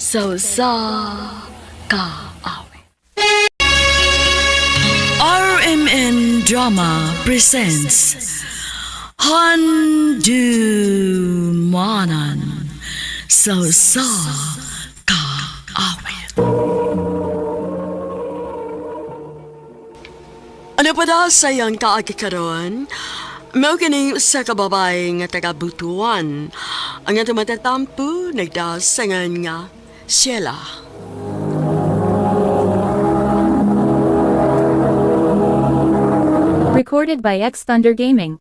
sa kaawit. RMN Drama presents Handumanan sa kaawit. Ano pa daw sayang kaagikaroon? Mao kini sa kababay nga taga-Butuan. Ang nga tumatatampo nagdasangan nga Sheila. Recorded by X Thunder Gaming.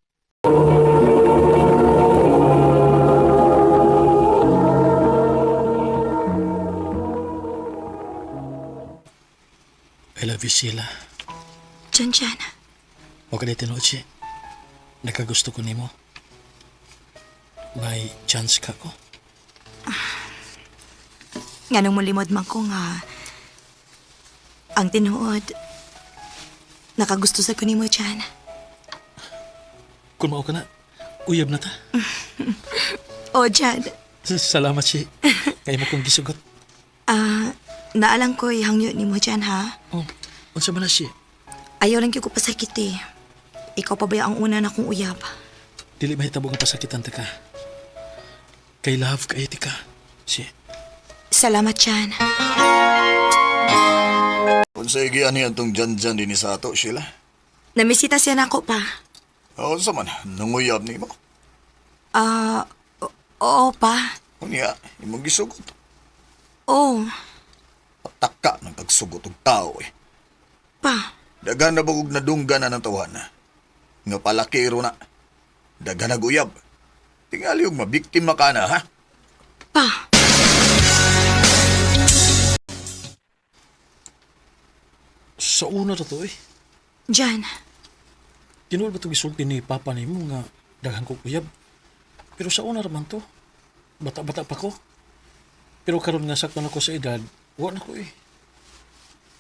I love you, Sheila. Jan. Huwag ka na tinuod, She. Nagkagusto ko nimo. May chance ka ko. Nga nung mulimod man ko nga, ang tinuod, nakagusto sa kunin mo, Jan. Kung mao ka na, uyab na ta. O, Jan, Salamat, She. Kaya mo kong gisugot. naalang ko ihangyo ni mo, Jan, ha? Oh, unsa man na, She? Ayaw lang ko pasakit eh. Ikaw pa ba ang una na kong uyab? Dili mahitabo nga pasakitan ta ka. Kay love kay ti ka, She. Salamat, Jan. Unsay giyan niya itong dyan din sa ato, Sheila? Namisita siya na ako pa. O, sa man, nanguyab ni mo. Oo pa. Unya, imong gisugot. Oo, Pataka ng pagsugot og tao eh. pa. Dagan na bagog na dunggan na ng tawan. Nga palakiro na. Dagan na guyab. Tingali yung mabiktima ka na, ha? Pa. Sa una na to, eh. Jan, Tinuod ba ito gisulti ni Papa ni mo nga daghan ko uyab? Pero sa una naman to, bata-bata pa ko. Pero karon nga sakto na ko sa edad, wala na ko eh.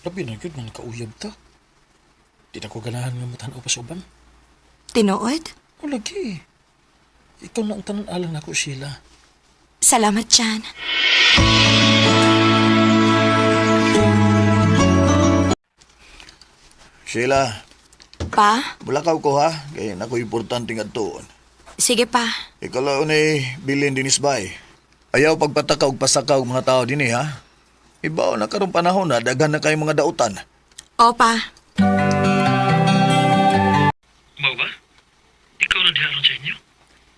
Labi na yun nga nakauyab ta. Di na ko ganahan nga matanaw pa sa uban. tinuod? O lagi. Ikaw na ang tanan alang na ko, Sheila. Salamat, Jan. Sheila, Pa? bulakaw ko ha. Kaya naku importante nga tuon. Sige, pa. Ikaw lang ni bilin din isbay. Ayaw pagpatakaw og pasakaw mga tao din eh, ha? Ibaw na karong panahon na daghan na kay mga dautan. O, pa. Mau ba? Ikaw na diharon sa inyo?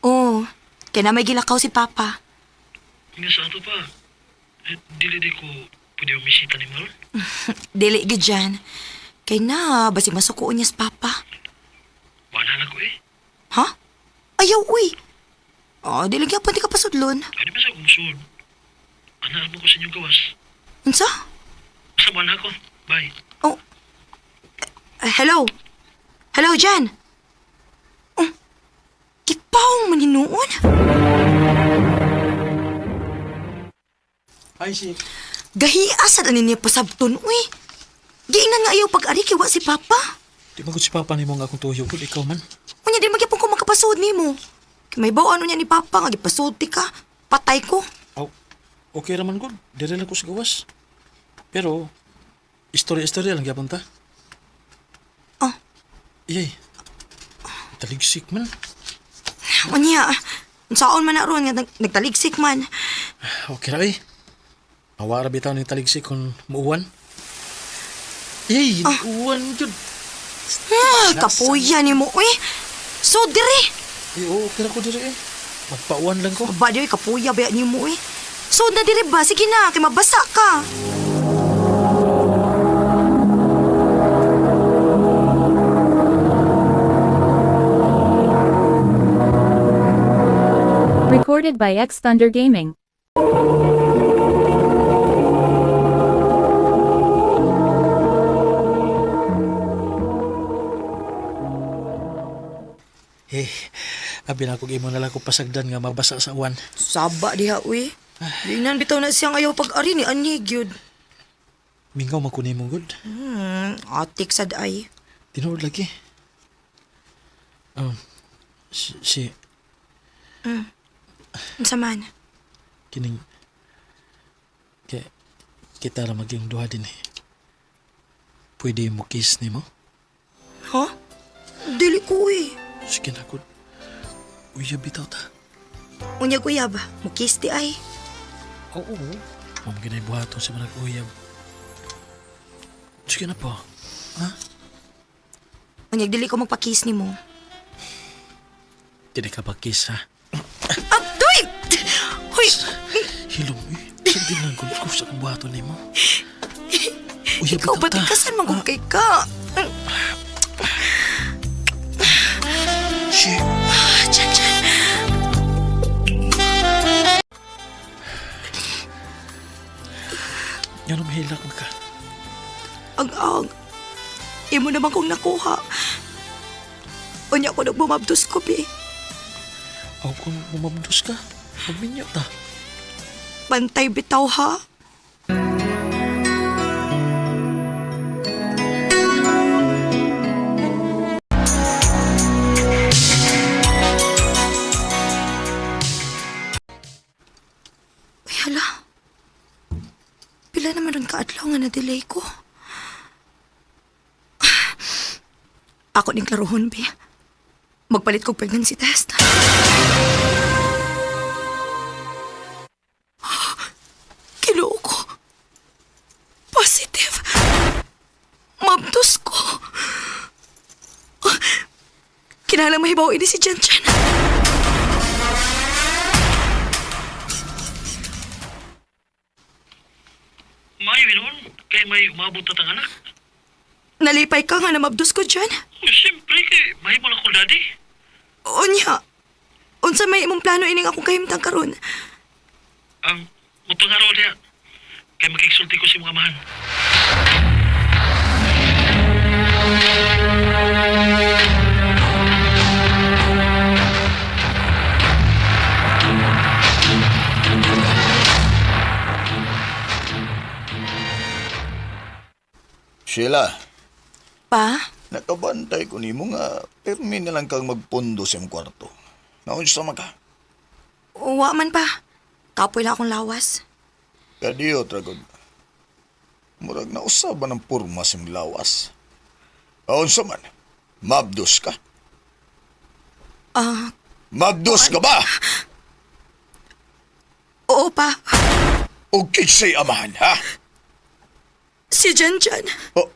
Oo. Kaya na may gilakaw si Papa. Nga sa ato pa. Dili ko pwede umisita ni Maron. Dili gid Jan. Kay na, basi masukuon niya sa Papa. Wala na ko eh. Ha? Ayaw, uy. Dili gyapon di ka pasudlon. Ano ba sa kumusod? Anak mo ko sa inyong gawas. Unsa? Basta wala ko. Bye. Oh. Hello? Hello, Jan? Kipawang maninuon. Hi, She. Gahiasan ani niya pasabton, uy. Giingnan nga ayaw pag-ari kiwa si Papa. Di magod si Papa ni mo nga akong tuyo ko. Ikaw man. Unya, di magyapon ko makapasod ni mo. May bawaan niya ni Papa nga gipasod ti ka. Patay ko. Aw, okay raman ko. Dire lang ko sa gawas. Pero, istorya lang gyapon ta. Oh. Iyay. Taligsik man. Unya, saan man na ron nga nagtaligsik man. Okay ra eh. Awara bitaw ni taligsik kung muuwan. Iyay, uwan jud. Ay, kapuya ni mo, uy. So, dire. Ay, oo, okay ra ko dire eh. Magpauwan lang ko. Ba, di, kapuya ba ni mo, uy. So, na dire ba? Sige na, kay mabasa ka. Recorded by X Thunder Gaming. Abi na kog imo na lang ko pasagdan nga mabasa sa uwan. Saba diha, uy. Dinan bitaw na siyang ayaw pag-ari ni Anig, yun. Mingaw man kunin mo, good. Atik sad ay. Tinuod lagi. Si Unsa man? kining kay kita ra maging duha din eh. Pwede mo kiss ni mo? Ha? Dili ko eh. Sige na, good. Uyab bitaw ta. Unya kuya ba? Mukis di ay. Oo. Ma'am ginay buhaton sa manag uyab. Sige na po. Ha? Unya dili ko magpakis ni mo. Hindi ka pa kiss, ha? Abdoy! Hoy! Hilom, eh. Hindi lang kung sa kong buhaton ni mo. Uyab Ikaw bitaw ba't ta. ikasan magkukay ka? Shit. Diyan, diyan. Yan ang mahilak na ka. Ang. Imo naman kong nakuha. Unya ko nagbumabdos ko, be. Ako kung bumabdos ka, magminyo ta. Pantay bitaw, ha? Uy, hala. Pila naman ron kaadlaw nga na-delay ko. Ako ning klarohon, be. Magpalit kong pregnancy test. Kinuo ko. Positive. Mabdos ko. Kinalang mahibaw ini si Jan Jan. May, Winon. Kaya may umabot na tang anak. Nalipay ka nga na mabdos ko, Jan. Siyempre, kay may mo lang ko, daddy. Unya. Unsa may imong plano ining akong kahimtang karon? Ang mutong araw niya, kaya makiksulti ko si mga amahan. Sheila, Pa? nakabantay ko nimo nga permi na lang kang magpundo sa iyong kwarto. Naon sa ka? Uwa man pa. Kapoy lang akong lawas. Kadiyo, Tragod. Murag na usaban ng purma sa iyong lawas. Naon sa man? Mabdos ka? Mabdos ka ba? Oo pa. O kitsay amahan, ha? Si Jan Jan. O,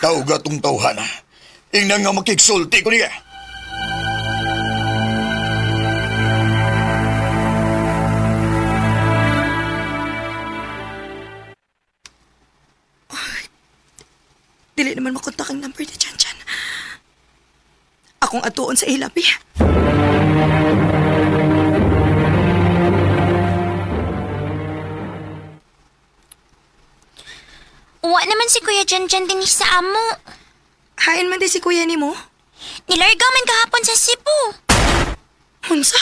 tao gatong tauhana. Ingnan nga makiksulti ko niya. Dili naman makontak ang number ni Jan Jan. Akong atuon sa ilabi. Uwa naman si Kuya Janjan din sa amo. Hain man di si kuya ni mo. Nilargaw man kahapon sa Cebu. Unsa?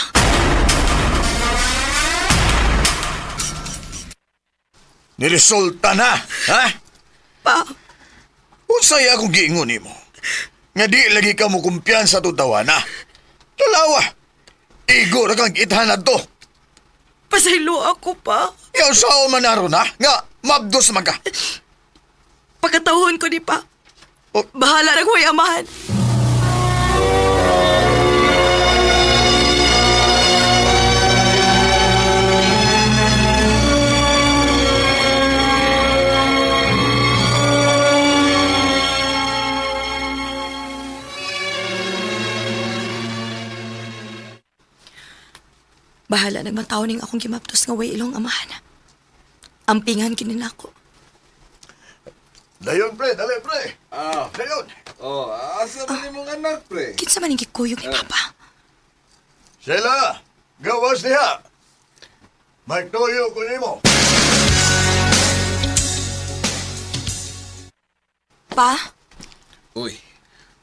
Niresulta na, ha? Pa, Unsay akong giingon nimo? Nga di lagi ka mo kumpiyansa to tawana. Lalawa. Igo ra kang ithanad to. pasaylo ako pa. Yaw sao manaro na nga mabdos man ka. Pagkatahon ko ni pa. O, Bahala na ko'y amahan. Bahala naman tao ning akong gimaptos nga way ilong amahan. Ampingan kinin ako. dayon pre, dali pre. Dayon. Oh, asa man imong anak, pre? Kinsa man ang gikuyog ni Papa. Sheila, gawas niya. Magtuyo ko nimo. Pa, Uy,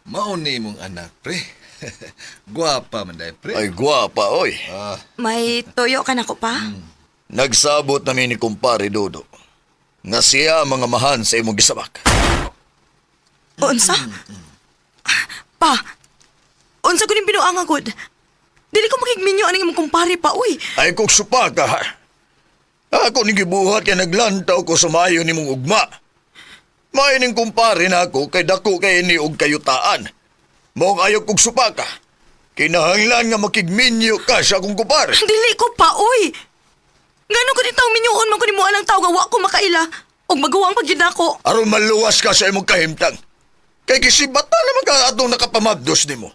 mauni imong anak, pre. Guwapa man day, pre. Ay gwapa oy. may toyo ka na ko pa? Nagsabot namin ni kumpare Dodo. Nga siya mga mahan sa imong gisabak. Unsa? Pa, unsa ko ning binuang agod? Dili ko makigminyo aning imong kumpare pa, uy. Ay kung supa ka ha. Ako ni gibuhat kay naglantaw ko sa maayo ni mong ugma. Maining kumpare na ako kay dako kay ni og kayutaan. Mong ayaw kog supaka. Kinahanglan nga makigminyo ka sa akong kumpare. Dili ko pa, uy! Ngano ko din taong minyuon man ko ni mo alang tao nga wa ko makaila og magawang paginako. Aron maluwas ka sa imong kahimtang. Kay kisibata naman ka atong nakapamabdos nimo.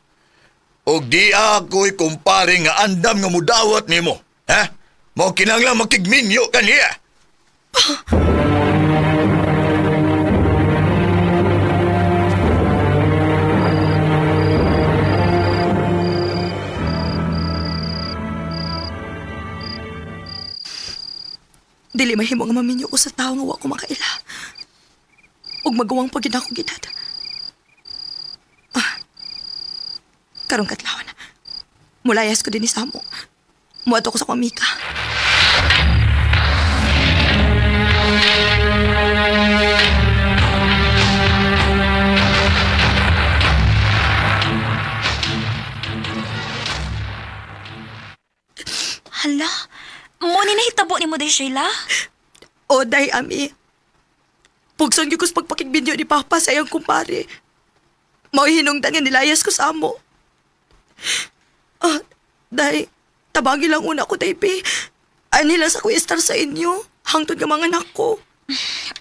Og di ako'y kumpare nga andam nga mudawat nimo. Ha? Mao kinahanglan makigminyo ka niya. Dili mahimo nga maminyo ko sa tao nga wa ko makaila. Ug magawang paginako gidad. Karong katlawan. Mulayas ko din ni Samo. Muadto ko sa kwamika. Hala, mo ni nahitabo ni mo day, Sheila? Oday, Ami. Pugson ko sa pagpakigbinyo ni Papa sa iyang kumpare. Mauhinungdan nga nilayas ko sa amo. Day, tabagi lang una ko, Daypi. Ani lang sa kuya star sa inyo. Hangtod nga mga anak ko.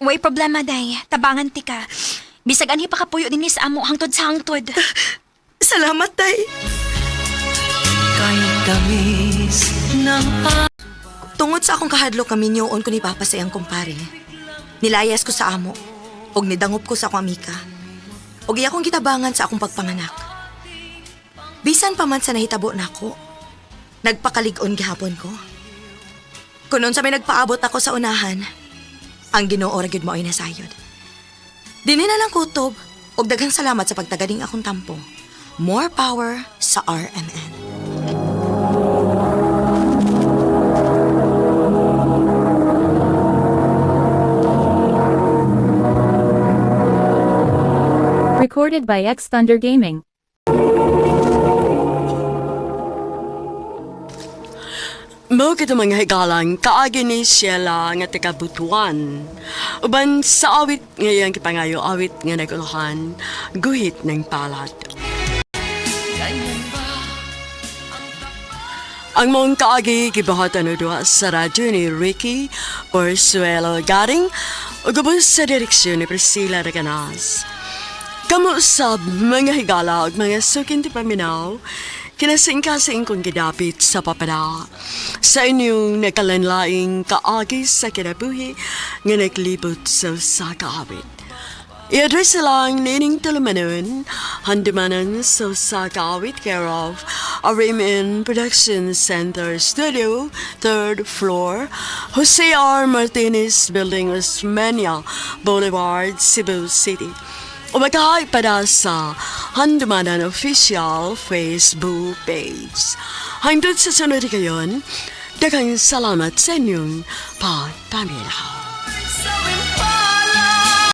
Way problema, day. Tabangan ti ka. Bisag anhi pa kapuyo din ni sa amo hangtod sa hangtod. Salamat, Day. Tungod sa akong kahadlok kami niyoon ko ni Papa sa iyang kumpare. Nilayas ko sa amo. Og nidangop ko sa akong amika. Og iya akong gitabangan sa akong pagpanganak. Bisan pa man sa nahitabo na ako, nagpakalig-on gihapon ko. Kunon sa may nagpaabot ako sa unahan, ang Ginoo ra gyud mao'y nasayod. Dinhi na lang kutob, og daghang salamat sa pagtagading akong tampo. More power sa RMN. Recorded by X Thunder Gaming. Mo kita mga higalang kaagi ni Sheila nga tikabutuan. Uban sa awit ngayon kipangayo awit nga naguluhan, guhit ng palad. Ang mong kaagi gibahatan o doa sa radyo ni Ricky Orsuelo Garing o gabos sa direksyon ni Priscilla Reganas. Kamu sa mga higala o mga sukin ti paminaw, kinasing-kasing kong gidapit sa papada. Sa inyong nakalanlaing kaagi sa kinabuhi nga naglibot sa kaawit. I-address lang nining tulumanon, handumanan sa kaawit care of RMN Production Center Studio, 3rd floor, Jose R. Martinez Building, Osmeña Boulevard, Cebu City. Umakahay para sa Handumanan Official Facebook page. Hangtod sa sunod kayon, daghang salamat sa inyong pagpamilaw.